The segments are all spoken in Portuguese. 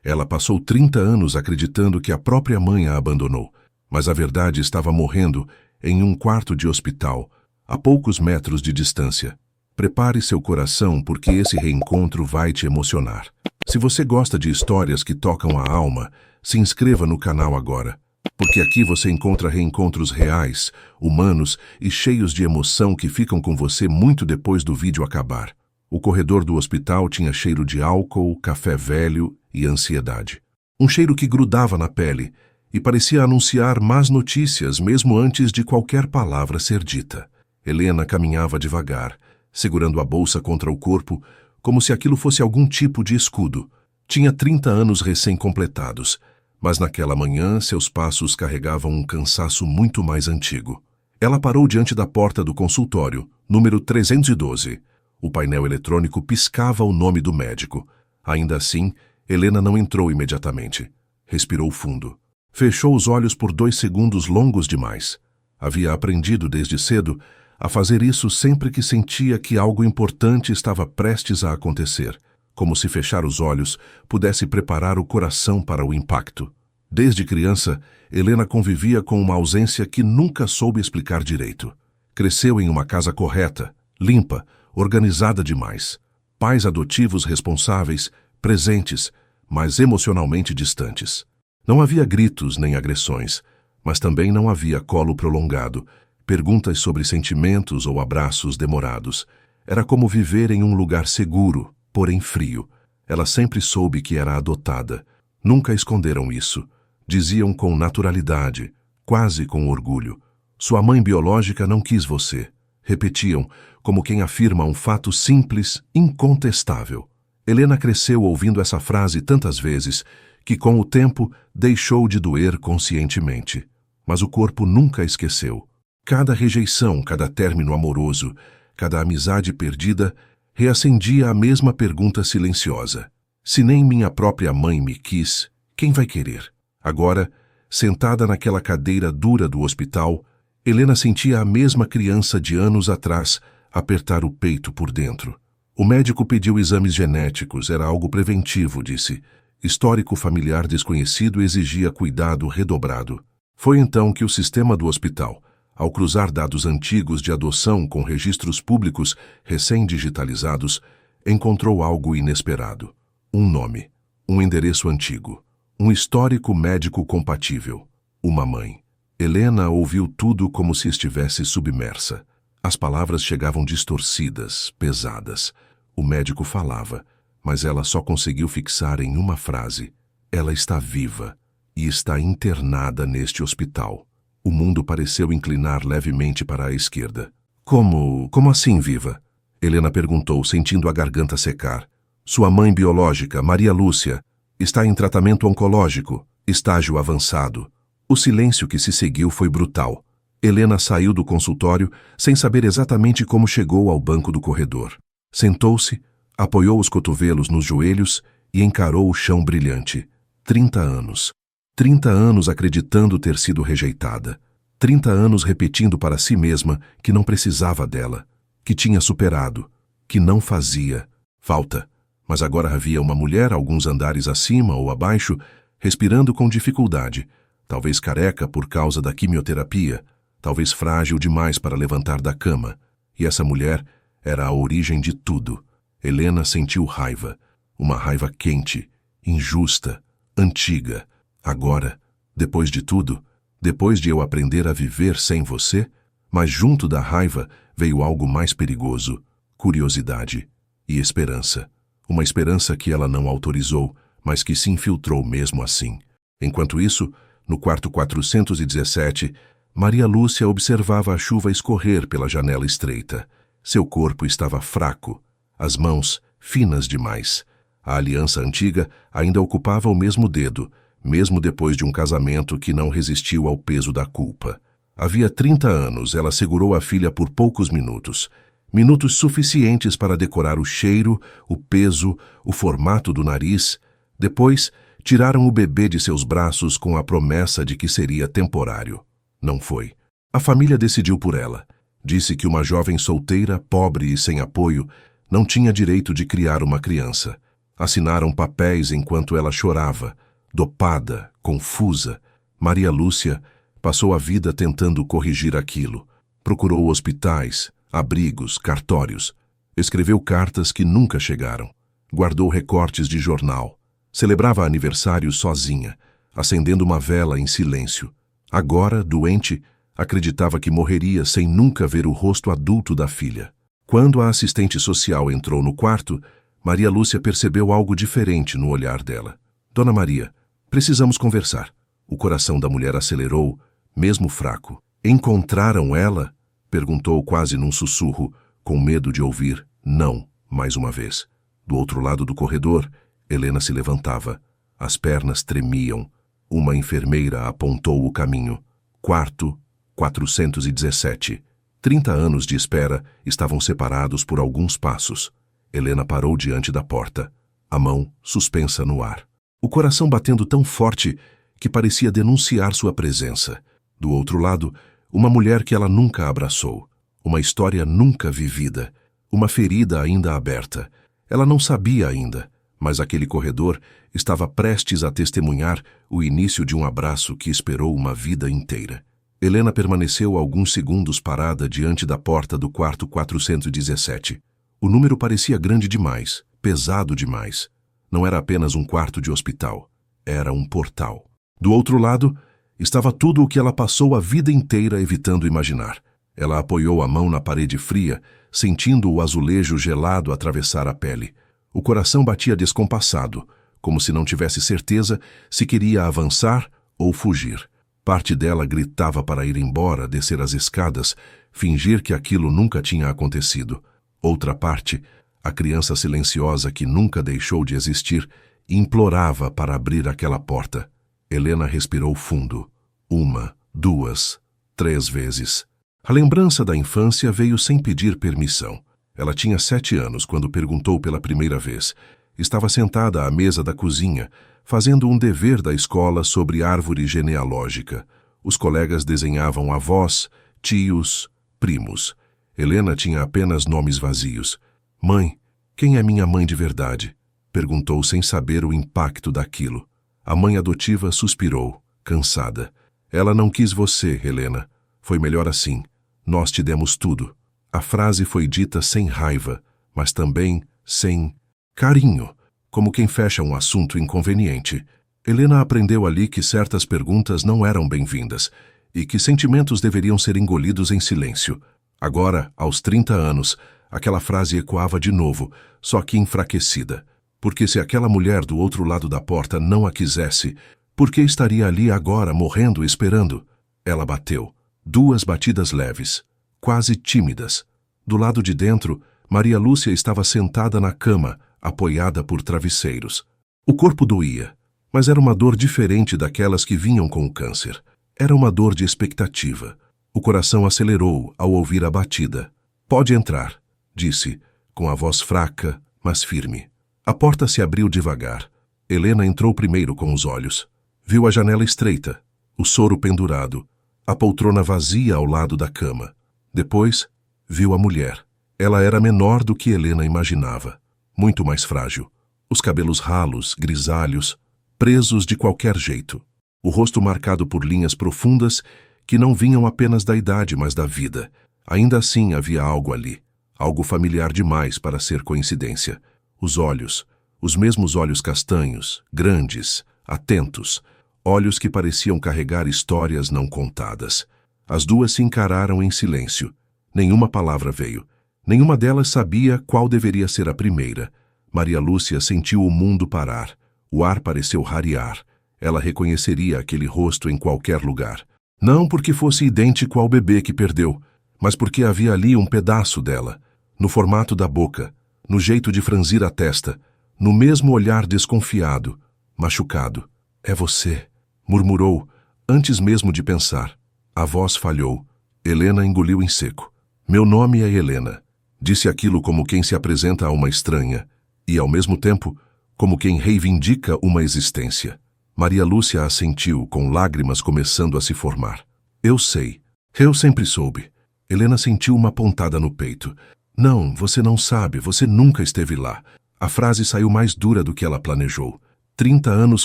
Ela passou 30 anos acreditando que a própria mãe a abandonou, mas a verdade estava morrendo em um quarto de hospital, a poucos metros de distância. Prepare seu coração porque esse reencontro vai te emocionar. Se você gosta de histórias que tocam a alma, se inscreva no canal agora, porque aqui você encontra reencontros reais, humanos e cheios de emoção que ficam com você muito depois do vídeo acabar. O corredor do hospital tinha cheiro de álcool, café velho e ansiedade. Um cheiro que grudava na pele e parecia anunciar más notícias mesmo antes de qualquer palavra ser dita. Helena caminhava devagar, segurando a bolsa contra o corpo, como se aquilo fosse algum tipo de escudo. Tinha 30 anos recém-completados, mas naquela manhã seus passos carregavam um cansaço muito mais antigo. Ela parou diante da porta do consultório, número 312. O painel eletrônico piscava o nome do médico. Ainda assim, Helena não entrou imediatamente. Respirou fundo. Fechou os olhos por 2 segundos longos demais. Havia aprendido desde cedo a fazer isso sempre que sentia que algo importante estava prestes a acontecer, como se fechar os olhos pudesse preparar o coração para o impacto. Desde criança, Helena convivia com uma ausência que nunca soube explicar direito. Cresceu em uma casa correta, limpa, organizada demais. Pais adotivos responsáveis, presentes, mas emocionalmente distantes. Não havia gritos nem agressões, mas também não havia colo prolongado, perguntas sobre sentimentos ou abraços demorados. Era como viver em um lugar seguro, porém frio. Ela sempre soube que era adotada. Nunca esconderam isso. Diziam com naturalidade, quase com orgulho. Sua mãe biológica não quis você. Repetiam, como quem afirma um fato simples, incontestável. Helena cresceu ouvindo essa frase tantas vezes que, com o tempo, deixou de doer conscientemente. Mas o corpo nunca esqueceu. Cada rejeição, cada término amoroso, cada amizade perdida, reacendia a mesma pergunta silenciosa. Se nem minha própria mãe me quis, quem vai querer? Agora, sentada naquela cadeira dura do hospital, Helena sentia a mesma criança de anos atrás apertar o peito por dentro. O médico pediu exames genéticos, era algo preventivo, disse. Histórico familiar desconhecido exigia cuidado redobrado. Foi então que o sistema do hospital, ao cruzar dados antigos de adoção com registros públicos recém-digitalizados, encontrou algo inesperado. Um nome, um endereço antigo, um histórico médico compatível, uma mãe. Helena ouviu tudo como se estivesse submersa. As palavras chegavam distorcidas, pesadas. O médico falava, mas ela só conseguiu fixar em uma frase. Ela está viva e está internada neste hospital. O mundo pareceu inclinar levemente para a esquerda. Como assim viva? Helena perguntou, sentindo a garganta secar. Sua mãe biológica, Maria Lúcia, está em tratamento oncológico, estágio avançado. O silêncio que se seguiu foi brutal. Helena saiu do consultório sem saber exatamente como chegou ao banco do corredor. Sentou-se, apoiou os cotovelos nos joelhos e encarou o chão brilhante. 30 anos. 30 anos acreditando ter sido rejeitada. 30 anos repetindo para si mesma que não precisava dela, que tinha superado, que não fazia falta. Mas agora havia uma mulher alguns andares acima ou abaixo, respirando com dificuldade, talvez careca por causa da quimioterapia, talvez frágil demais para levantar da cama. E essa mulher era a origem de tudo. Helena sentiu raiva, uma raiva quente, injusta, antiga. Agora, depois de tudo, depois de eu aprender a viver sem você, mas junto da raiva veio algo mais perigoso, curiosidade e esperança. Uma esperança que ela não autorizou, mas que se infiltrou mesmo assim. Enquanto isso, no quarto 417, Maria Lúcia observava a chuva escorrer pela janela estreita. Seu corpo estava fraco, as mãos finas demais. A aliança antiga ainda ocupava o mesmo dedo, mesmo depois de um casamento que não resistiu ao peso da culpa. Havia 30 anos, ela segurou a filha por poucos minutos. Minutos suficientes para decorar o cheiro, o peso, o formato do nariz. Depois, tiraram o bebê de seus braços com a promessa de que seria temporário. Não foi. A família decidiu por ela. Disse que uma jovem solteira, pobre e sem apoio, não tinha direito de criar uma criança. Assinaram papéis enquanto ela chorava, dopada, confusa. Maria Lúcia passou a vida tentando corrigir aquilo. Procurou hospitais, abrigos, cartórios. Escreveu cartas que nunca chegaram. Guardou recortes de jornal. Celebrava aniversários sozinha, acendendo uma vela em silêncio. Agora, doente, acreditava que morreria sem nunca ver o rosto adulto da filha. Quando a assistente social entrou no quarto, Maria Lúcia percebeu algo diferente no olhar dela. Dona Maria, precisamos conversar. O coração da mulher acelerou, mesmo fraco. Encontraram ela? Perguntou quase num sussurro, com medo de ouvir não, mais uma vez. Do outro lado do corredor, Helena se levantava. As pernas tremiam. Uma enfermeira apontou o caminho. Quarto 417. 30 anos de espera estavam separados por alguns passos. Helena parou diante da porta, a mão suspensa no ar. O coração batendo tão forte que parecia denunciar sua presença. Do outro lado, uma mulher que ela nunca abraçou. Uma história nunca vivida. Uma ferida ainda aberta. Ela não sabia ainda, mas aquele corredor estava prestes a testemunhar o início de um abraço que esperou uma vida inteira. Helena permaneceu alguns segundos parada diante da porta do quarto 417. O número parecia grande demais, pesado demais. Não era apenas um quarto de hospital, era um portal. Do outro lado, estava tudo o que ela passou a vida inteira evitando imaginar. Ela apoiou a mão na parede fria, sentindo o azulejo gelado atravessar a pele. O coração batia descompassado, como se não tivesse certeza se queria avançar ou fugir. Parte dela gritava para ir embora, descer as escadas, fingir que aquilo nunca tinha acontecido. Outra parte, a criança silenciosa que nunca deixou de existir, implorava para abrir aquela porta. Helena respirou fundo. 1, 2, 3 vezes. A lembrança da infância veio sem pedir permissão. Ela tinha 7 anos quando perguntou pela primeira vez. Estava sentada à mesa da cozinha, fazendo um dever da escola sobre árvore genealógica. Os colegas desenhavam avós, tios, primos. Helena tinha apenas nomes vazios. Mãe, quem é minha mãe de verdade? Perguntou sem saber o impacto daquilo. A mãe adotiva suspirou, cansada. Ela não quis você, Helena. Foi melhor assim. Nós te demos tudo. A frase foi dita sem raiva, mas também sem carinho, como quem fecha um assunto inconveniente. Helena aprendeu ali que certas perguntas não eram bem-vindas e que sentimentos deveriam ser engolidos em silêncio. Agora, aos 30 anos, aquela frase ecoava de novo, só que enfraquecida. Porque se aquela mulher do outro lado da porta não a quisesse, por que estaria ali agora, morrendo, esperando? Ela bateu. 2 batidas leves, quase tímidas. Do lado de dentro, Maria Lúcia estava sentada na cama, apoiada por travesseiros. O corpo doía, mas era uma dor diferente daquelas que vinham com o câncer. Era uma dor de expectativa. O coração acelerou ao ouvir a batida. Pode entrar, disse, com a voz fraca, mas firme. A porta se abriu devagar. Helena entrou primeiro com os olhos. Viu a janela estreita, o soro pendurado, a poltrona vazia ao lado da cama. Depois, viu a mulher. Ela era menor do que Helena imaginava, muito mais frágil. Os cabelos ralos, grisalhos, presos de qualquer jeito. O rosto marcado por linhas profundas que não vinham apenas da idade, mas da vida. Ainda assim havia algo ali, algo familiar demais para ser coincidência. Os olhos, os mesmos olhos castanhos, grandes, atentos, olhos que pareciam carregar histórias não contadas. As duas se encararam em silêncio. Nenhuma palavra veio. Nenhuma delas sabia qual deveria ser a primeira. Maria Lúcia sentiu o mundo parar. O ar pareceu rarear. Ela reconheceria aquele rosto em qualquer lugar. Não porque fosse idêntico ao bebê que perdeu, mas porque havia ali um pedaço dela, no formato da boca, no jeito de franzir a testa, no mesmo olhar desconfiado, machucado. É você, murmurou, antes mesmo de pensar. A voz falhou. Helena engoliu em seco. Meu nome é Helena. Disse aquilo como quem se apresenta a uma estranha, e, ao mesmo tempo, como quem reivindica uma existência. Maria Lúcia assentiu, com lágrimas começando a se formar. Eu sei. Eu sempre soube. Helena sentiu uma pontada no peito. Não, você não sabe, você nunca esteve lá. A frase saiu mais dura do que ela planejou. 30 anos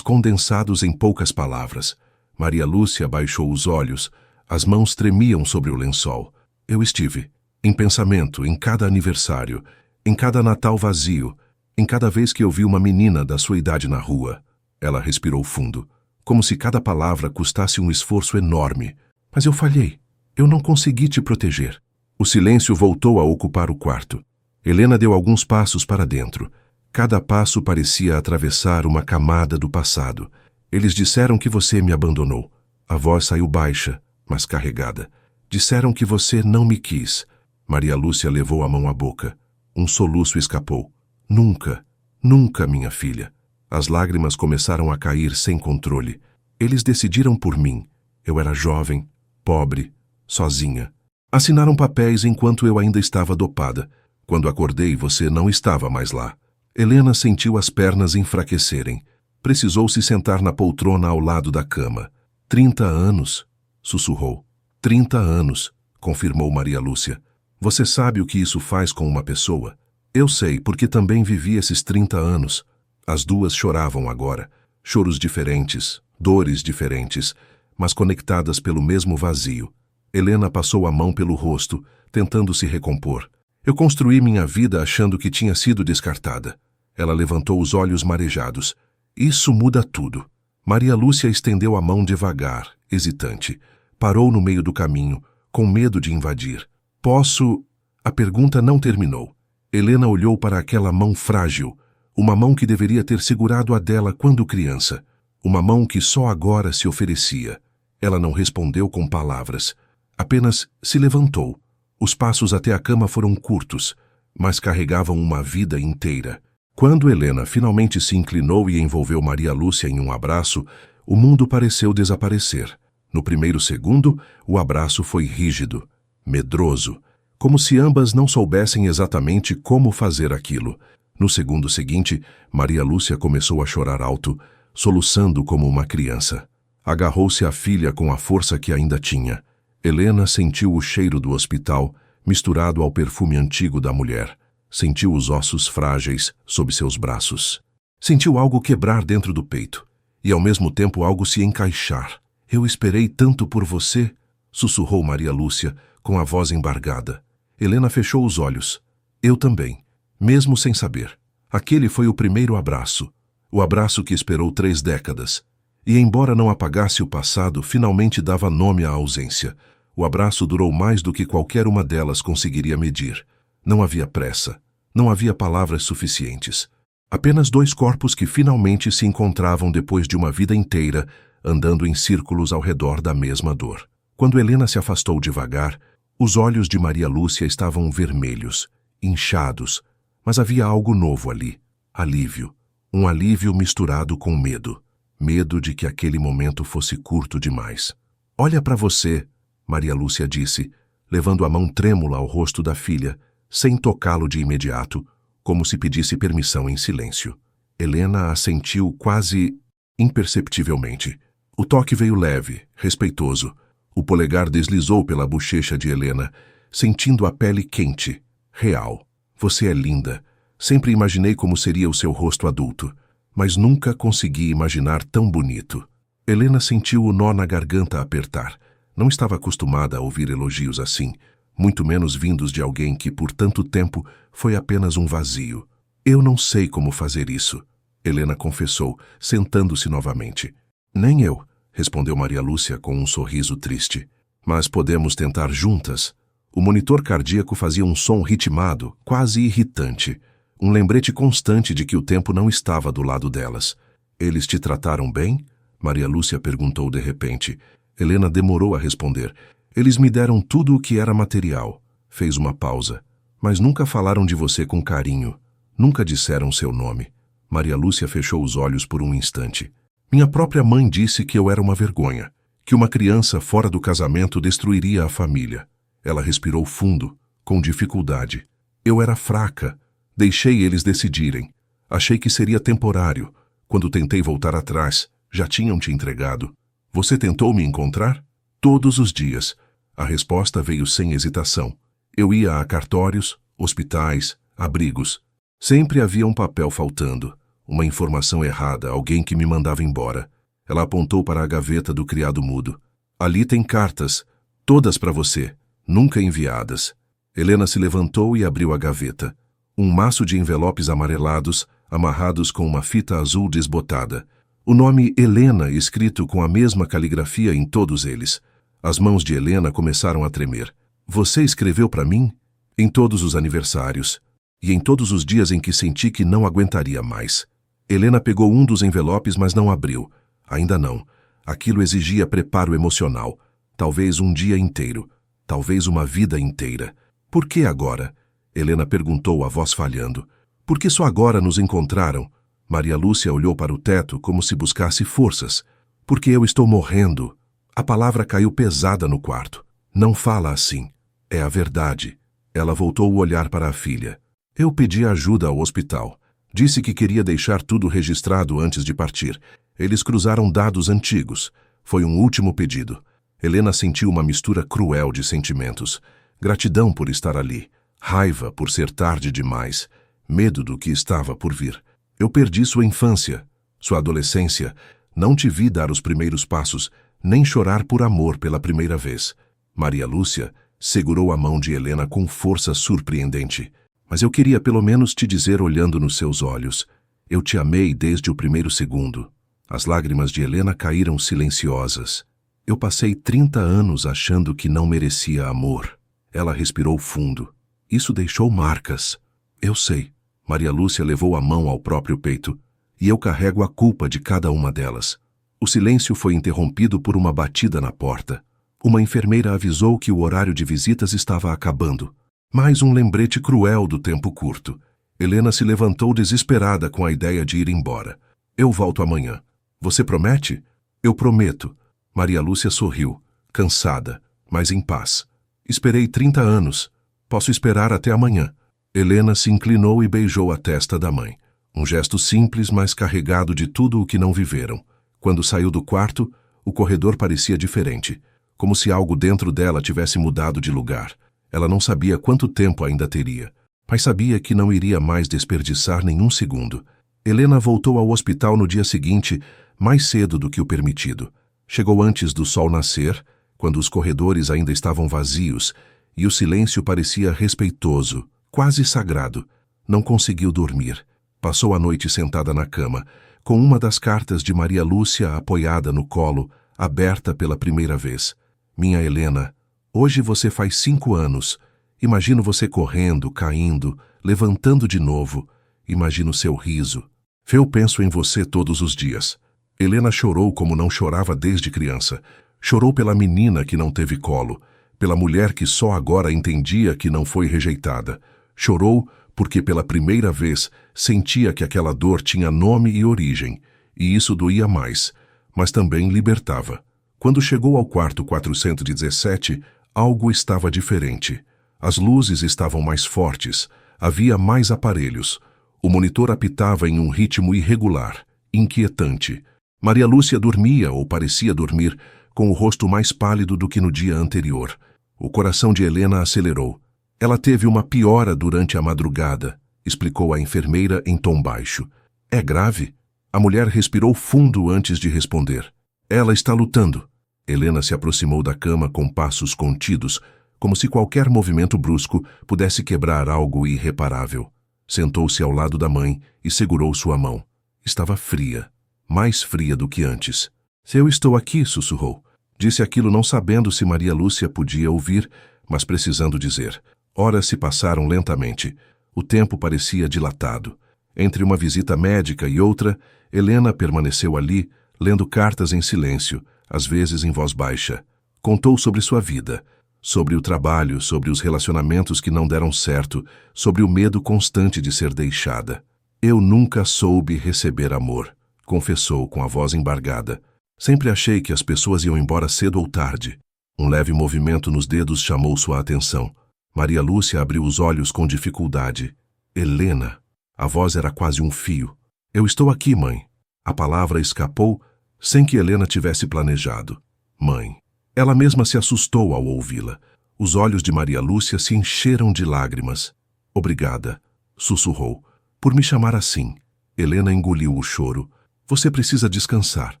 condensados em poucas palavras. Maria Lúcia baixou os olhos. As mãos tremiam sobre o lençol. Eu estive, em pensamento, em cada aniversário, em cada Natal vazio, em cada vez que eu vi uma menina da sua idade na rua. Ela respirou fundo, como se cada palavra custasse um esforço enorme. Mas eu falhei. Eu não consegui te proteger. O silêncio voltou a ocupar o quarto. Helena deu alguns passos para dentro. Cada passo parecia atravessar uma camada do passado. Eles disseram que você me abandonou. A voz saiu baixa, mas carregada. Disseram que você não me quis. Maria Lúcia levou a mão à boca. Um soluço escapou. Nunca, nunca, minha filha. As lágrimas começaram a cair sem controle. Eles decidiram por mim. Eu era jovem, pobre, sozinha. Assinaram papéis enquanto eu ainda estava dopada. Quando acordei, você não estava mais lá. Helena sentiu as pernas enfraquecerem. Precisou se sentar na poltrona ao lado da cama. 30 anos, sussurrou. 30 anos, confirmou Maria Lúcia. Você sabe o que isso faz com uma pessoa? Eu sei, porque também vivi esses 30 anos. As duas choravam agora. Choros diferentes, dores diferentes, mas conectadas pelo mesmo vazio. Helena passou a mão pelo rosto, tentando se recompor. Eu construí minha vida achando que tinha sido descartada. Ela levantou os olhos marejados. Isso muda tudo. Maria Lúcia estendeu a mão devagar, hesitante. Parou no meio do caminho, com medo de invadir. Posso... A pergunta não terminou. Helena olhou para aquela mão frágil, uma mão que deveria ter segurado a dela quando criança. Uma mão que só agora se oferecia. Ela não respondeu com palavras. Apenas se levantou. Os passos até a cama foram curtos, mas carregavam uma vida inteira. Quando Helena finalmente se inclinou e envolveu Maria Lúcia em um abraço, o mundo pareceu desaparecer. No primeiro segundo, o abraço foi rígido, medroso, como se ambas não soubessem exatamente como fazer aquilo. No segundo seguinte, Maria Lúcia começou a chorar alto, soluçando como uma criança. Agarrou-se à filha com a força que ainda tinha. Helena sentiu o cheiro do hospital, misturado ao perfume antigo da mulher. Sentiu os ossos frágeis sob seus braços. Sentiu algo quebrar dentro do peito, e ao mesmo tempo algo se encaixar. Eu esperei tanto por você, sussurrou Maria Lúcia, com a voz embargada. Helena fechou os olhos. Eu também, mesmo sem saber. Aquele foi o primeiro abraço, o abraço que esperou 3 décadas. E embora não apagasse o passado, finalmente dava nome à ausência. O abraço durou mais do que qualquer uma delas conseguiria medir. Não havia pressa, não havia palavras suficientes. Apenas 2 corpos que finalmente se encontravam depois de uma vida inteira, andando em círculos ao redor da mesma dor. Quando Helena se afastou devagar, os olhos de Maria Lúcia estavam vermelhos, inchados, mas havia algo novo ali, alívio. Um alívio misturado com medo. Medo de que aquele momento fosse curto demais. Olha para você, Maria Lúcia disse, levando a mão trêmula ao rosto da filha, sem tocá-lo de imediato, como se pedisse permissão em silêncio. Helena assentiu quase imperceptivelmente. O toque veio leve, respeitoso. O polegar deslizou pela bochecha de Helena, sentindo a pele quente, real. Você é linda. Sempre imaginei como seria o seu rosto adulto, mas nunca consegui imaginar tão bonito. Helena sentiu o nó na garganta apertar. Não estava acostumada a ouvir elogios assim, muito menos vindos de alguém que por tanto tempo foi apenas um vazio. Eu não sei como fazer isso, Helena confessou, sentando-se novamente. Nem eu, respondeu Maria Lúcia com um sorriso triste. Mas podemos tentar juntas. O monitor cardíaco fazia um som ritmado, quase irritante. Um lembrete constante de que o tempo não estava do lado delas. Eles te trataram bem? Maria Lúcia perguntou de repente. Helena demorou a responder. Eles me deram tudo o que era material. Fez uma pausa. Mas nunca falaram de você com carinho. Nunca disseram seu nome. Maria Lúcia fechou os olhos por um instante. Minha própria mãe disse que eu era uma vergonha, que uma criança fora do casamento destruiria a família. Ela respirou fundo, com dificuldade. Eu era fraca. Deixei eles decidirem. Achei que seria temporário. Quando tentei voltar atrás, já tinham te entregado. Você tentou me encontrar? Todos os dias. A resposta veio sem hesitação. Eu ia a cartórios, hospitais, abrigos. Sempre havia um papel faltando, uma informação errada, alguém que me mandava embora. Ela apontou para a gaveta do criado mudo. Ali tem cartas, todas para você, nunca enviadas. Helena se levantou e abriu a gaveta. Um maço de envelopes amarelados, amarrados com uma fita azul desbotada. O nome Helena escrito com a mesma caligrafia em todos eles. As mãos de Helena começaram a tremer. Você escreveu para mim? Em todos os aniversários. E em todos os dias em que senti que não aguentaria mais. Helena pegou um dos envelopes, mas não abriu. Ainda não. Aquilo exigia preparo emocional. Talvez um dia inteiro. Talvez uma vida inteira. Por que agora? Helena perguntou, a voz falhando. Por que só agora nos encontraram? Maria Lúcia olhou para o teto como se buscasse forças. Porque eu estou morrendo. A palavra caiu pesada no quarto. Não fala assim. É a verdade. Ela voltou o olhar para a filha. Eu pedi ajuda ao hospital. Disse que queria deixar tudo registrado antes de partir. Eles cruzaram dados antigos. Foi um último pedido. Helena sentiu uma mistura cruel de sentimentos. Gratidão por estar ali. Raiva por ser tarde demais. Medo do que estava por vir. Eu perdi sua infância, sua adolescência. Não te vi dar os primeiros passos, nem chorar por amor pela primeira vez. Maria Lúcia segurou a mão de Helena com força surpreendente. Mas eu queria pelo menos te dizer olhando nos seus olhos. Eu te amei desde o primeiro segundo. As lágrimas de Helena caíram silenciosas. Eu passei 30 anos achando que não merecia amor. Ela respirou fundo. Isso deixou marcas. Eu sei. Maria Lúcia levou a mão ao próprio peito. E eu carrego a culpa de cada uma delas. O silêncio foi interrompido por uma batida na porta. Uma enfermeira avisou que o horário de visitas estava acabando. Mais um lembrete cruel do tempo curto. Helena se levantou desesperada com a ideia de ir embora. Eu volto amanhã. Você promete? Eu prometo. Maria Lúcia sorriu, cansada, mas em paz. Esperei 30 anos. Posso esperar até amanhã. Helena se inclinou e beijou a testa da mãe. Um gesto simples, mas carregado de tudo o que não viveram. Quando saiu do quarto, o corredor parecia diferente, como se algo dentro dela tivesse mudado de lugar. Ela não sabia quanto tempo ainda teria, mas sabia que não iria mais desperdiçar nenhum segundo. Helena voltou ao hospital no dia seguinte, mais cedo do que o permitido. Chegou antes do sol nascer, quando os corredores ainda estavam vazios, e o silêncio parecia respeitoso, quase sagrado. Não conseguiu dormir. Passou a noite sentada na cama, com uma das cartas de Maria Lúcia apoiada no colo, aberta pela primeira vez. Minha Helena, hoje você faz 5 anos. Imagino você correndo, caindo, levantando de novo. Imagino seu riso. Eu penso em você todos os dias. Helena chorou como não chorava desde criança. Chorou pela menina que não teve colo, pela mulher que só agora entendia que não foi rejeitada. Chorou porque pela primeira vez sentia que aquela dor tinha nome e origem, e isso doía mais, mas também libertava. Quando chegou ao quarto 417, algo estava diferente. As luzes estavam mais fortes, havia mais aparelhos. O monitor apitava em um ritmo irregular, inquietante. Maria Lúcia dormia, ou parecia dormir, com o rosto mais pálido do que no dia anterior. O coração de Helena acelerou. Ela teve uma piora durante a madrugada, explicou a enfermeira em tom baixo. É grave? A mulher respirou fundo antes de responder. Ela está lutando. Helena se aproximou da cama com passos contidos, como se qualquer movimento brusco pudesse quebrar algo irreparável. Sentou-se ao lado da mãe e segurou sua mão. Estava fria, mais fria do que antes. Eu estou aqui, sussurrou. Disse aquilo não sabendo se Maria Lúcia podia ouvir, mas precisando dizer. Horas se passaram lentamente. O tempo parecia dilatado. Entre uma visita médica e outra, Helena permaneceu ali, lendo cartas em silêncio, às vezes em voz baixa. Contou sobre sua vida, sobre o trabalho, sobre os relacionamentos que não deram certo, sobre o medo constante de ser deixada. Eu nunca soube receber amor, confessou com a voz embargada. Sempre achei que as pessoas iam embora cedo ou tarde. Um leve movimento nos dedos chamou sua atenção. Maria Lúcia abriu os olhos com dificuldade. Helena. A voz era quase um fio. Eu estou aqui, mãe. A palavra escapou sem que Helena tivesse planejado. Mãe. Ela mesma se assustou ao ouvi-la. Os olhos de Maria Lúcia se encheram de lágrimas. Obrigada, sussurrou. Por me chamar assim. Helena engoliu o choro. Você precisa descansar.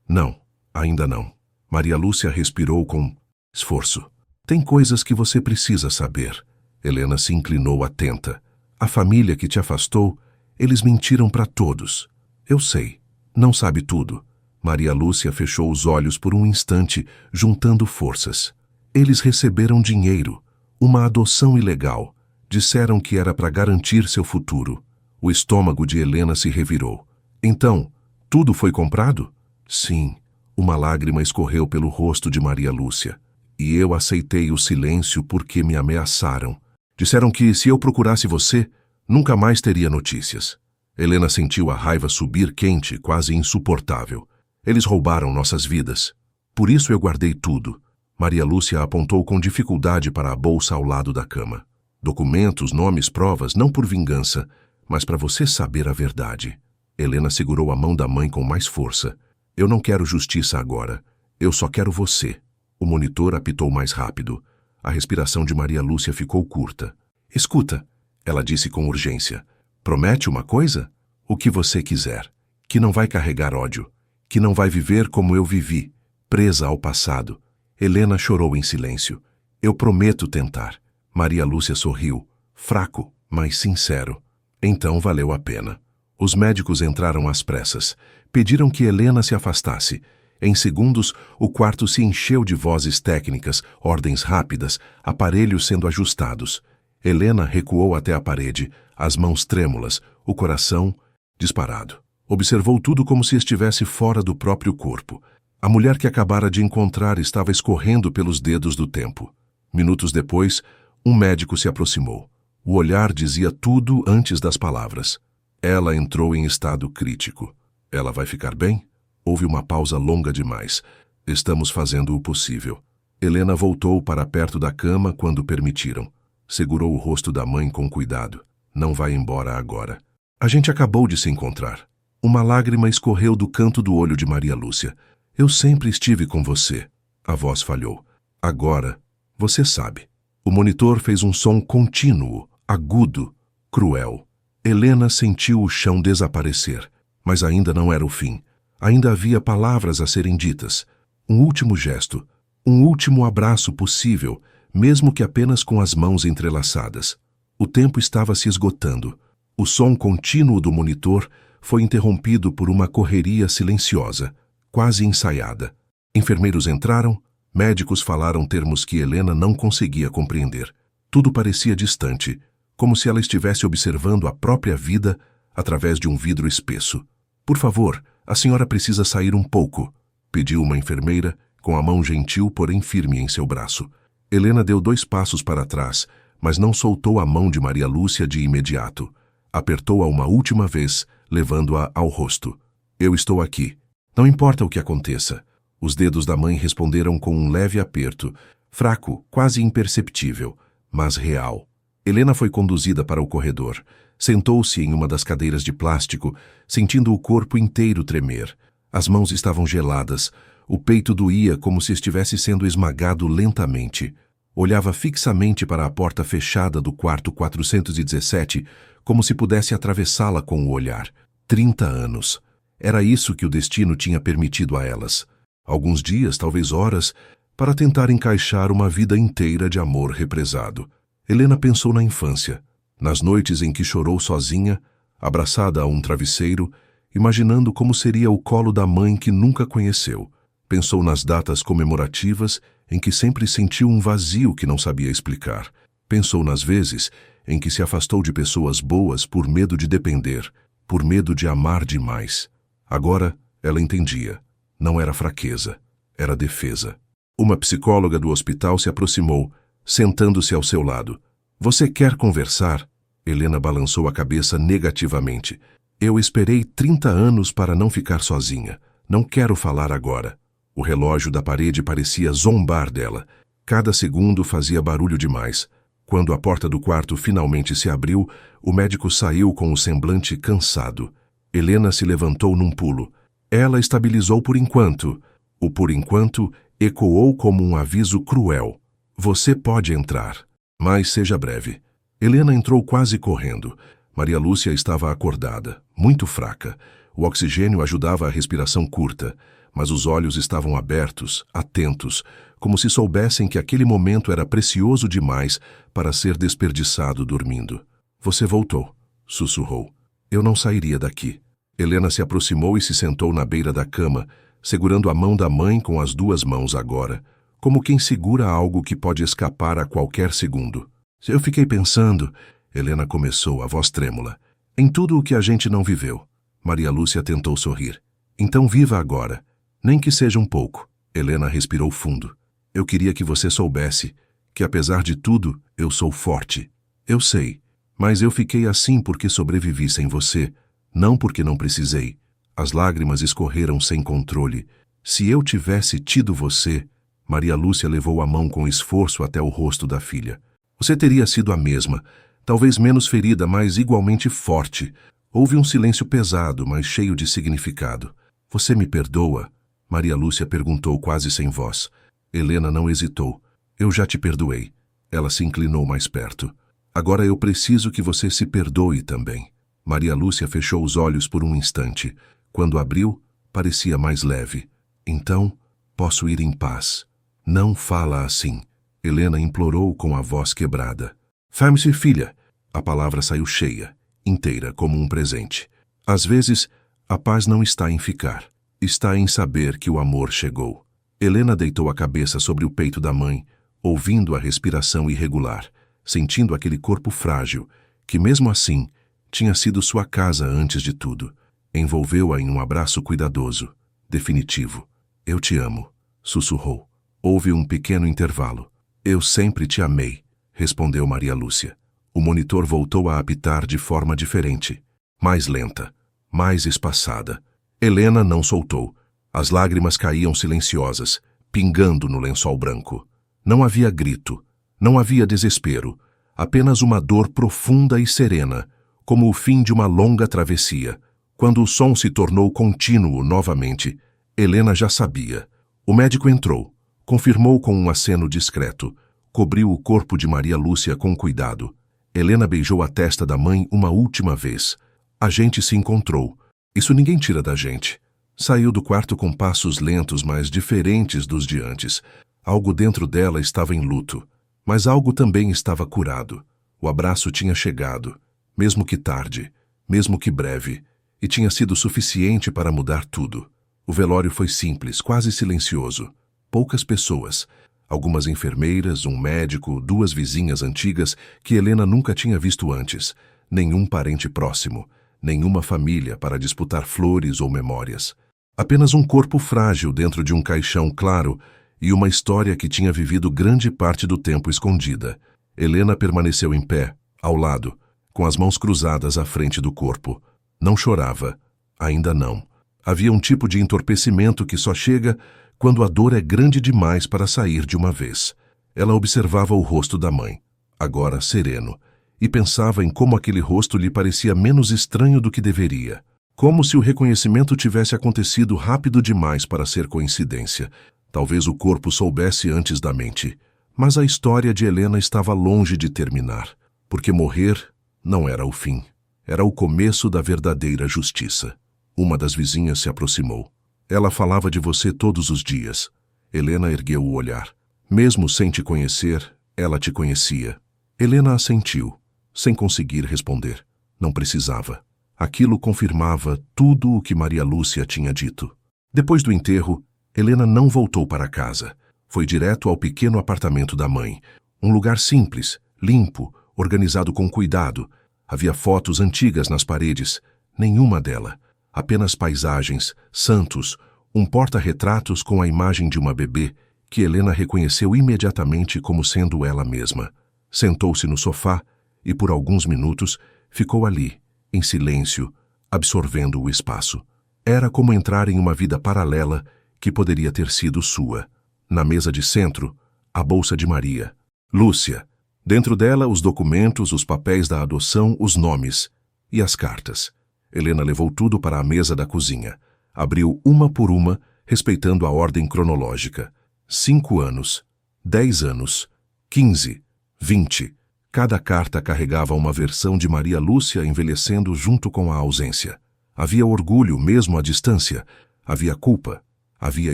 Não, ainda não. Maria Lúcia respirou com esforço. Tem coisas que você precisa saber. Helena se inclinou atenta. A família que te afastou, eles mentiram para todos. Eu sei. Não sabe tudo. Maria Lúcia fechou os olhos por um instante, juntando forças. Eles receberam dinheiro, uma adoção ilegal. Disseram que era para garantir seu futuro. O estômago de Helena se revirou. Então, tudo foi comprado? Sim. Uma lágrima escorreu pelo rosto de Maria Lúcia. E eu aceitei o silêncio porque me ameaçaram. Disseram que, se eu procurasse você, nunca mais teria notícias. Helena sentiu a raiva subir quente, quase insuportável. Eles roubaram nossas vidas. Por isso eu guardei tudo. Maria Lúcia apontou com dificuldade para a bolsa ao lado da cama. Documentos, nomes, provas, não por vingança, mas para você saber a verdade. Helena segurou a mão da mãe com mais força. Eu não quero justiça agora. Eu só quero você. O monitor apitou mais rápido. A respiração de Maria Lúcia ficou curta. Escuta, ela disse com urgência. Promete uma coisa? O que você quiser. Que não vai carregar ódio. Que não vai viver como eu vivi, presa ao passado. Helena chorou em silêncio. Eu prometo tentar. Maria Lúcia sorriu, fraco, mas sincero. Então valeu a pena. Os médicos entraram às pressas. Pediram que Helena se afastasse. Em segundos, o quarto se encheu de vozes técnicas, ordens rápidas, aparelhos sendo ajustados. Helena recuou até a parede, as mãos trêmulas, o coração disparado. Observou tudo como se estivesse fora do próprio corpo. A mulher que acabara de encontrar estava escorrendo pelos dedos do tempo. Minutos depois, um médico se aproximou. O olhar dizia tudo antes das palavras. Ela entrou em estado crítico. Ela vai ficar bem? Houve uma pausa longa demais. Estamos fazendo o possível. Helena voltou para perto da cama quando permitiram. Segurou o rosto da mãe com cuidado. Não vai embora agora. A gente acabou de se encontrar. Uma lágrima escorreu do canto do olho de Maria Lúcia. Eu sempre estive com você. A voz falhou. Agora, você sabe. O monitor fez um som contínuo, agudo, cruel. Helena sentiu o chão desaparecer, mas ainda não era o fim. Ainda havia palavras a serem ditas. Um último gesto, um último abraço possível, mesmo que apenas com as mãos entrelaçadas. O tempo estava se esgotando. O som contínuo do monitor foi interrompido por uma correria silenciosa, quase ensaiada. Enfermeiros entraram, médicos falaram termos que Helena não conseguia compreender. Tudo parecia distante, como se ela estivesse observando a própria vida através de um vidro espesso. Por favor, a senhora precisa sair um pouco, pediu uma enfermeira, com a mão gentil, porém firme em seu braço. Helena deu 2 passos para trás, mas não soltou a mão de Maria Lúcia de imediato. Apertou-a uma última vez, levando-a ao rosto. Eu estou aqui. Não importa o que aconteça. Os dedos da mãe responderam com um leve aperto, fraco, quase imperceptível, mas real. Helena foi conduzida para o corredor. Sentou-se em uma das cadeiras de plástico, sentindo o corpo inteiro tremer. As mãos estavam geladas. O peito doía como se estivesse sendo esmagado lentamente. Olhava fixamente para a porta fechada do quarto 417, como se pudesse atravessá-la com o olhar. 30 anos. Era isso que o destino tinha permitido a elas. Alguns dias, talvez horas, para tentar encaixar uma vida inteira de amor represado. Helena pensou na infância, nas noites em que chorou sozinha, abraçada a um travesseiro, imaginando como seria o colo da mãe que nunca conheceu. Pensou nas datas comemorativas em que sempre sentiu um vazio que não sabia explicar. Pensou nas vezes em que se afastou de pessoas boas por medo de depender, por medo de amar demais. Agora, ela entendia. Não era fraqueza, era defesa. Uma psicóloga do hospital se aproximou, sentando-se ao seu lado. Você quer conversar? Helena balançou a cabeça negativamente. Eu esperei 30 anos para não ficar sozinha. Não quero falar agora. O relógio da parede parecia zombar dela. Cada segundo fazia barulho demais. Quando a porta do quarto finalmente se abriu, o médico saiu com o semblante cansado. Helena se levantou num pulo. Ela estabilizou por enquanto. O por enquanto ecoou como um aviso cruel. Você pode entrar, mas seja breve. Helena entrou quase correndo. Maria Lúcia estava acordada, muito fraca. O oxigênio ajudava a respiração curta, mas os olhos estavam abertos, atentos, como se soubessem que aquele momento era precioso demais para ser desperdiçado dormindo. Você voltou, sussurrou. Eu não sairia daqui. Helena se aproximou e se sentou na beira da cama, segurando a mão da mãe com as duas mãos agora, como quem segura algo que pode escapar a qualquer segundo. Eu fiquei pensando, Helena começou, a voz trêmula, em tudo o que a gente não viveu. Maria Lúcia tentou sorrir. Então viva agora, nem que seja um pouco. Helena respirou fundo. Eu queria que você soubesse que, apesar de tudo, eu sou forte. Eu sei, mas eu fiquei assim porque sobrevivi sem você, não porque não precisei. As lágrimas escorreram sem controle. Se eu tivesse tido você... Maria Lúcia levou a mão com esforço até o rosto da filha. Você teria sido a mesma, talvez menos ferida, mas igualmente forte. Houve um silêncio pesado, mas cheio de significado. Você me perdoa? Maria Lúcia perguntou quase sem voz. Helena não hesitou. Eu já te perdoei. Ela se inclinou mais perto. Agora eu preciso que você se perdoe também. Maria Lúcia fechou os olhos por um instante. Quando abriu, parecia mais leve. Então, posso ir em paz. Não fala assim. Helena implorou com a voz quebrada. Fame-se, filha. A palavra saiu cheia, inteira, como um presente. Às vezes, a paz não está em ficar. Está em saber que o amor chegou. Helena deitou a cabeça sobre o peito da mãe, ouvindo a respiração irregular, sentindo aquele corpo frágil, que mesmo assim tinha sido sua casa antes de tudo. Envolveu-a em um abraço cuidadoso, definitivo. Eu te amo, sussurrou. Houve um pequeno intervalo. Eu sempre te amei, respondeu Maria Lúcia. O monitor voltou a apitar de forma diferente, mais lenta, mais espaçada. Helena não soltou. As lágrimas caíam silenciosas, pingando no lençol branco. Não havia grito, não havia desespero, apenas uma dor profunda e serena, como o fim de uma longa travessia. Quando o som se tornou contínuo novamente, Helena já sabia. O médico entrou, confirmou com um aceno discreto, cobriu o corpo de Maria Lúcia com cuidado. Helena beijou a testa da mãe uma última vez. A gente se encontrou. Isso ninguém tira da gente. Saiu do quarto com passos lentos, mas diferentes dos de antes. Algo dentro dela estava em luto, mas algo também estava curado. O abraço tinha chegado, mesmo que tarde, mesmo que breve, e tinha sido suficiente para mudar tudo. O velório foi simples, quase silencioso. Poucas pessoas, algumas enfermeiras, um médico, duas vizinhas antigas que Helena nunca tinha visto antes, nenhum parente próximo, nenhuma família para disputar flores ou memórias. Apenas um corpo frágil dentro de um caixão claro e uma história que tinha vivido grande parte do tempo escondida. Helena permaneceu em pé, ao lado, com as mãos cruzadas à frente do corpo. Não chorava, ainda não. Havia um tipo de entorpecimento que só chega quando a dor é grande demais para sair de uma vez. Ela observava o rosto da mãe, agora sereno, e pensava em como aquele rosto lhe parecia menos estranho do que deveria. Como se o reconhecimento tivesse acontecido rápido demais para ser coincidência. Talvez o corpo soubesse antes da mente. Mas a história de Helena estava longe de terminar, porque morrer não era o fim. Era o começo da verdadeira justiça. Uma das vizinhas se aproximou. Ela falava de você todos os dias. Helena ergueu o olhar. Mesmo sem te conhecer, ela te conhecia. Helena assentiu, sem conseguir responder. Não precisava. Aquilo confirmava tudo o que Maria Lúcia tinha dito. Depois do enterro, Helena não voltou para casa. Foi direto ao pequeno apartamento da mãe. Um lugar simples, limpo, organizado com cuidado. Havia fotos antigas nas paredes. Nenhuma dela. Apenas paisagens, santos, um porta-retratos com a imagem de uma bebê que Helena reconheceu imediatamente como sendo ela mesma. Sentou-se no sofá e, por alguns minutos, ficou ali, em silêncio, absorvendo o espaço. Era como entrar em uma vida paralela que poderia ter sido sua. Na mesa de centro, a bolsa de Maria. Lúcia. Dentro dela, os documentos, os papéis da adoção, os nomes e as cartas. Helena levou tudo para a mesa da cozinha. Abriu uma por uma, respeitando a ordem cronológica. 5 anos, 10 anos, 15, 20, Cada carta carregava uma versão de Maria Lúcia envelhecendo junto com a ausência. Havia orgulho mesmo à distância, havia culpa, havia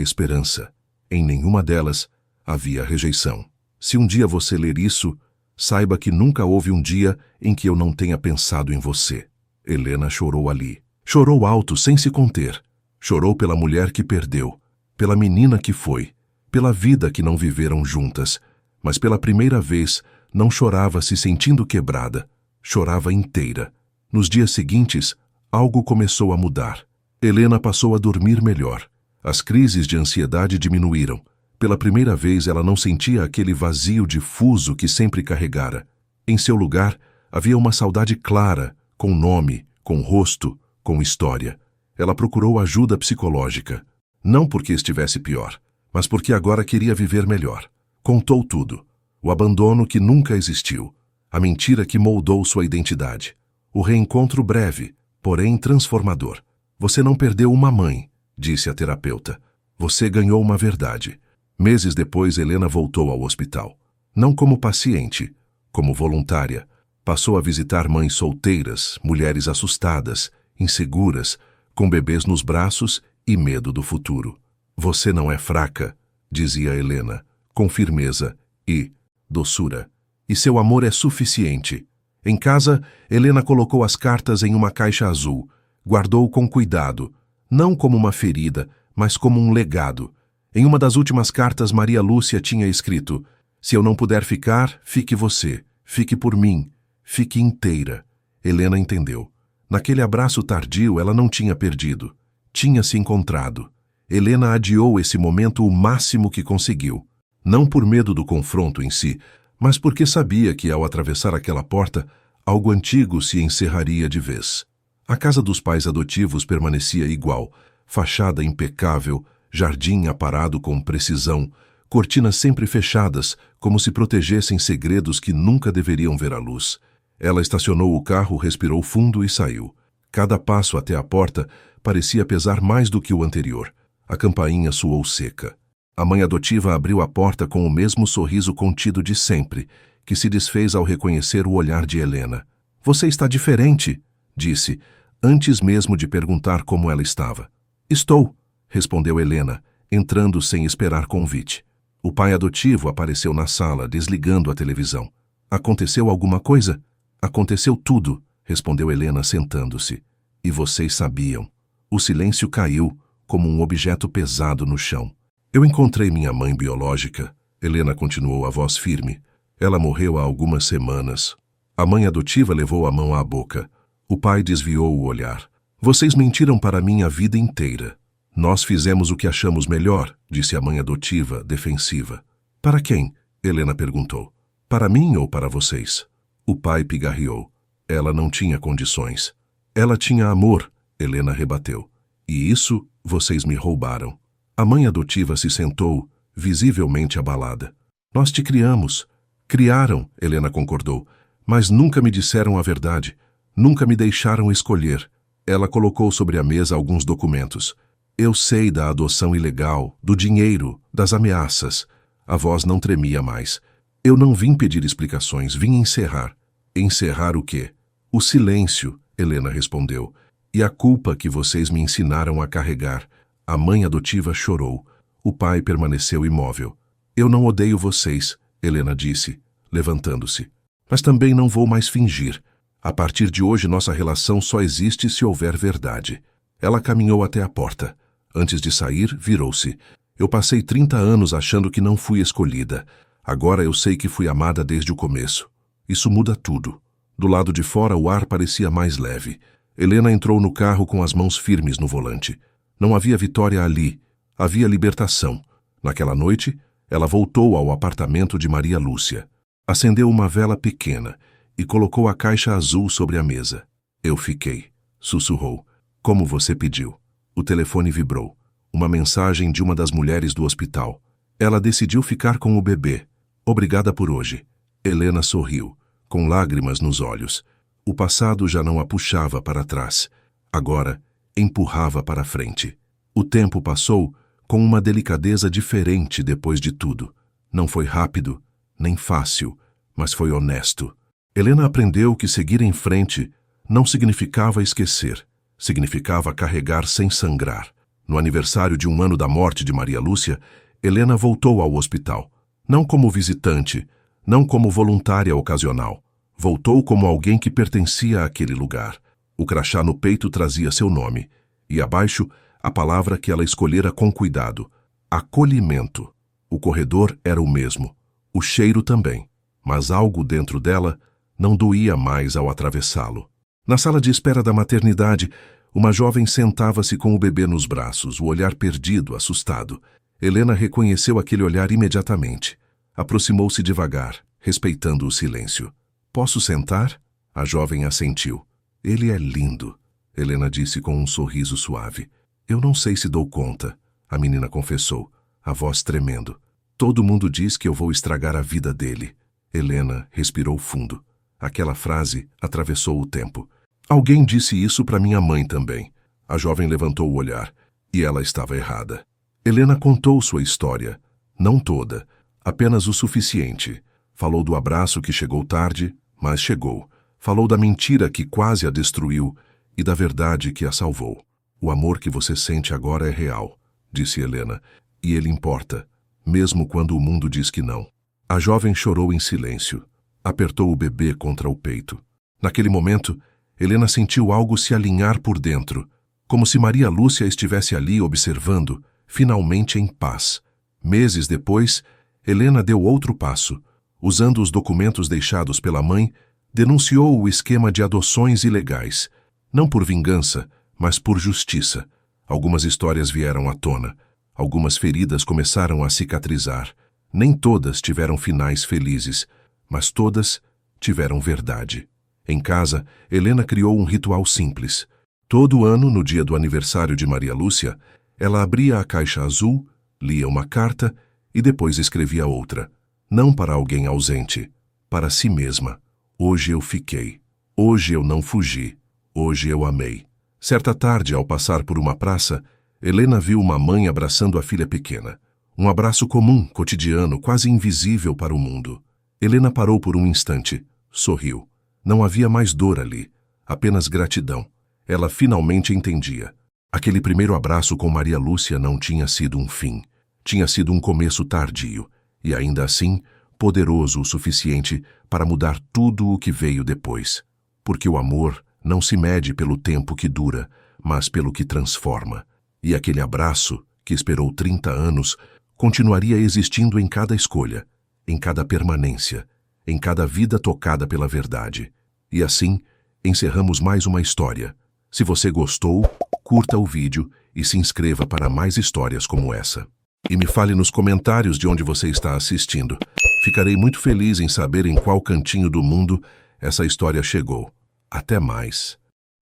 esperança. Em nenhuma delas havia rejeição. Se um dia você ler isso, saiba que nunca houve um dia em que eu não tenha pensado em você. Helena chorou ali. Chorou alto, sem se conter. Chorou pela mulher que perdeu, pela menina que foi, pela vida que não viveram juntas, mas pela primeira vez não chorava se sentindo quebrada, chorava inteira. Nos dias seguintes, algo começou a mudar. Helena passou a dormir melhor. As crises de ansiedade diminuíram. Pela primeira vez ela não sentia aquele vazio difuso que sempre carregara. Em seu lugar, havia uma saudade clara, com nome, com rosto, com história. Ela procurou ajuda psicológica. Não porque estivesse pior, mas porque agora queria viver melhor. Contou tudo. O abandono que nunca existiu. A mentira que moldou sua identidade. O reencontro breve, porém transformador. Você não perdeu uma mãe, disse a terapeuta. Você ganhou uma verdade. Meses depois, Helena voltou ao hospital. Não como paciente, como voluntária. Passou a visitar mães solteiras, mulheres assustadas, inseguras, com bebês nos braços e medo do futuro. Você não é fraca, dizia Helena, com firmeza e doçura. E seu amor é suficiente. Em casa, Helena colocou as cartas em uma caixa azul, guardou com cuidado, não como uma ferida, mas como um legado. Em uma das últimas cartas, Maria Lúcia tinha escrito: se eu não puder ficar, fique você, fique por mim, fique inteira. Helena entendeu. Naquele abraço tardio, ela não tinha perdido. Tinha se encontrado. Helena adiou esse momento o máximo que conseguiu. Não por medo do confronto em si, mas porque sabia que, ao atravessar aquela porta, algo antigo se encerraria de vez. A casa dos pais adotivos permanecia igual, fachada impecável, jardim aparado com precisão, cortinas sempre fechadas, como se protegessem segredos que nunca deveriam ver a luz. Ela estacionou o carro, respirou fundo e saiu. Cada passo até a porta parecia pesar mais do que o anterior. A campainha soou seca. A mãe adotiva abriu a porta com o mesmo sorriso contido de sempre, que se desfez ao reconhecer o olhar de Helena. Você está diferente, disse, antes mesmo de perguntar como ela estava. Estou, respondeu Helena, entrando sem esperar convite. O pai adotivo apareceu na sala, desligando a televisão. Aconteceu alguma coisa? Aconteceu tudo, respondeu Helena, sentando-se. E vocês sabiam. O silêncio caiu, como um objeto pesado no chão. Eu encontrei minha mãe biológica, Helena continuou, a voz firme. Ela morreu há algumas semanas. A mãe adotiva levou a mão à boca. O pai desviou o olhar. Vocês mentiram para mim a vida inteira. Nós fizemos o que achamos melhor, disse a mãe adotiva, defensiva. Para quem? Helena perguntou. Para mim ou para vocês? O pai pigarreou. Ela não tinha condições. Ela tinha amor, Helena rebateu. E isso vocês me roubaram. A mãe adotiva se sentou, visivelmente abalada. Nós te criamos. Criaram, Helena concordou, mas nunca me disseram a verdade. Nunca me deixaram escolher. Ela colocou sobre a mesa alguns documentos. Eu sei da adoção ilegal, do dinheiro, das ameaças. A voz não tremia mais. Eu não vim pedir explicações, vim encerrar. Encerrar o quê? O silêncio, Helena respondeu. E a culpa que vocês me ensinaram a carregar. A mãe adotiva chorou. O pai permaneceu imóvel. Eu não odeio vocês, Helena disse, levantando-se. Mas também não vou mais fingir. A partir de hoje nossa relação só existe se houver verdade. Ela caminhou até a porta. Antes de sair, virou-se. Eu passei 30 anos achando que não fui escolhida. Agora eu sei que fui amada desde o começo. Isso muda tudo. Do lado de fora o ar parecia mais leve. Helena entrou no carro com as mãos firmes no volante. Não havia vitória ali. Havia libertação. Naquela noite, ela voltou ao apartamento de Maria Lúcia. Acendeu uma vela pequena e colocou a caixa azul sobre a mesa. Eu fiquei, sussurrou, como você pediu. O telefone vibrou. Uma mensagem de uma das mulheres do hospital. Ela decidiu ficar com o bebê. Obrigada por hoje. Helena sorriu, com lágrimas nos olhos. O passado já não a puxava para trás. Agora, empurrava para frente. O tempo passou com uma delicadeza diferente depois de tudo. Não foi rápido, nem fácil, mas foi honesto. Helena aprendeu que seguir em frente não significava esquecer, significava carregar sem sangrar. No aniversário de 1 ano da morte de Maria Lúcia, Helena voltou ao hospital. Não como visitante, não como voluntária ocasional. Voltou como alguém que pertencia àquele lugar. O crachá no peito trazia seu nome, e abaixo a palavra que ela escolhera com cuidado: acolhimento. O corredor era o mesmo, o cheiro também, mas algo dentro dela não doía mais ao atravessá-lo. Na sala de espera da maternidade, uma jovem sentava-se com o bebê nos braços, o olhar perdido, assustado. Helena reconheceu aquele olhar imediatamente. Aproximou-se devagar, respeitando o silêncio. "Posso sentar?" A jovem assentiu. "Ele é lindo", Helena disse com um sorriso suave. "Eu não sei se dou conta", a menina confessou, a voz tremendo. "Todo mundo diz que eu vou estragar a vida dele." Helena respirou fundo. Aquela frase atravessou o tempo. "Alguém disse isso para minha mãe também." A jovem levantou o olhar, e ela estava errada. Helena contou sua história. Não toda, apenas o suficiente. Falou do abraço que chegou tarde, mas chegou. Falou da mentira que quase a destruiu e da verdade que a salvou. "O amor que você sente agora é real", disse Helena, "e ele importa, mesmo quando o mundo diz que não." A jovem chorou em silêncio. Apertou o bebê contra o peito. Naquele momento, Helena sentiu algo se alinhar por dentro, como se Maria Lúcia estivesse ali observando, finalmente em paz. Meses depois, Helena deu outro passo. Usando os documentos deixados pela mãe, denunciou o esquema de adoções ilegais, não por vingança, mas por justiça. Algumas histórias vieram à tona. Algumas feridas começaram a cicatrizar. Nem todas tiveram finais felizes, mas todas tiveram verdade. Em casa, Helena criou um ritual simples. Todo ano, no dia do aniversário de Maria Lúcia, ela abria a caixa azul, lia uma carta e depois escrevia outra. Não para alguém ausente, para si mesma. "Hoje eu fiquei. Hoje eu não fugi. Hoje eu amei." Certa tarde, ao passar por uma praça, Helena viu uma mãe abraçando a filha pequena. Um abraço comum, cotidiano, quase invisível para o mundo. Helena parou por um instante, sorriu. Não havia mais dor ali, apenas gratidão. Ela finalmente entendia. Aquele primeiro abraço com Maria Lúcia não tinha sido um fim. Tinha sido um começo tardio, e ainda assim, poderoso o suficiente para mudar tudo o que veio depois. Porque o amor não se mede pelo tempo que dura, mas pelo que transforma. E aquele abraço, que esperou 30 anos, continuaria existindo em cada escolha, em cada permanência, em cada vida tocada pela verdade. E assim, encerramos mais uma história. Se você gostou, curta o vídeo e se inscreva para mais histórias como essa. E me fale nos comentários de onde você está assistindo. Ficarei muito feliz em saber em qual cantinho do mundo essa história chegou. Até mais.